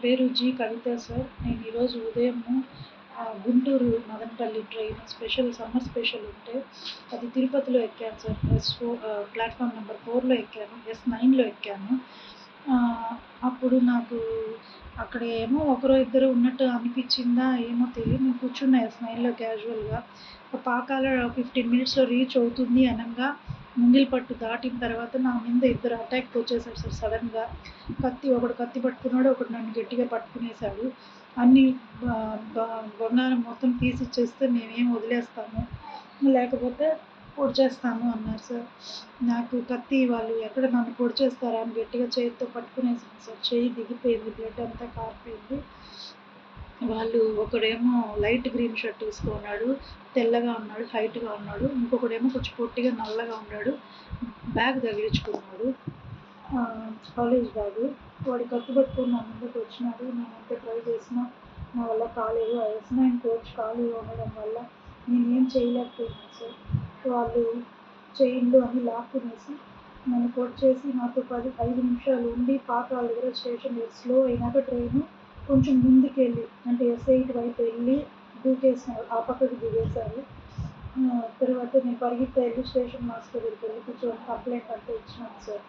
పేరు జి. కవిత సార్. నేను ఈరోజు ఉదయము Guntur Madanapalle train summer special ఉంటే అది తిరుపతిలో ఎక్కాను సార్. ప్లాట్‌ఫామ్ నెంబర్ 4లో ఎక్కాను. S9లో ఎక్కాను. అప్పుడు నాకు అక్కడ ఏమో ఒకరో ఇద్దరో ఉన్నట్టు అనిపించిందా ఏమో తెలీదు. నేను కూర్చున్నా S9లో క్యాజువల్‌గా. పాకాల 15 మినిట్స్‌లో రీచ్ అవుతుంది అనంగా ముంగిలిపట్టు దాటిన తర్వాత నా మీద ఇద్దరు అటాక్‌కి వచ్చేసారు సార్ సడన్‌గా. ఒకడు కత్తి పట్టుకున్నాడు, ఒకడు నన్ను గట్టిగా పట్టుకునేసాడు. అన్నీ బంగారం మొత్తం తీసిచ్చేస్తే మేమేం వదిలేస్తాము, లేకపోతే పొడిచేస్తాము అన్నారు సార్. నాకు కత్తి వాళ్ళు ఎక్కడ నన్ను పొడిచేస్తారా అని గట్టిగా చేతితో పట్టుకునేసాను సార్. చెయ్యి దిగిపోయింది, బ్లడ్ అంతా కారిపోయింది. వాళ్ళు ఒకడేమో లైట్ గ్రీన్ షర్ట్ వేసుకున్నాడు, తెల్లగా ఉన్నాడు, హైట్‌గా ఉన్నాడు. ఇంకొకడేమో కొంచెం పొట్టిగా నల్లగా ఉన్నాడు, బ్యాగ్ తగిలించుకున్నాడు, కాలేజ్ బ్యాగు. వాడు కత్తి పట్టుకొని నా ముందుకు వచ్చినాడు. నేను ఎంత ట్రై చేసినా నా వల్ల కాలేదు. ఆ S9 కోచ్ ఖాళీగా ఉండడం వల్ల నేనేం చేయలేకపోయినాను సార్. వాళ్ళు చైన్లు అన్నీ లాక్కునేసి నన్ను పొడిచేసి నాతో 5 నిమిషాలు ఉండి పాకాల దగ్గర స్టేషన్ స్లో అయినాక ట్రైను కొంచెం ముందుకెళ్ళి అంటే S8 వైపు వెళ్ళి దూకేసినారు, ఆ పక్కకు దిగేశారు. తర్వాత నేను పరిగెత్తి వెళ్ళి స్టేషన్ మాస్టర్ దగ్గరికి వెళ్ళి కూర్చొని కంప్లైంట్ అంతా ఇచ్చినాను సార్.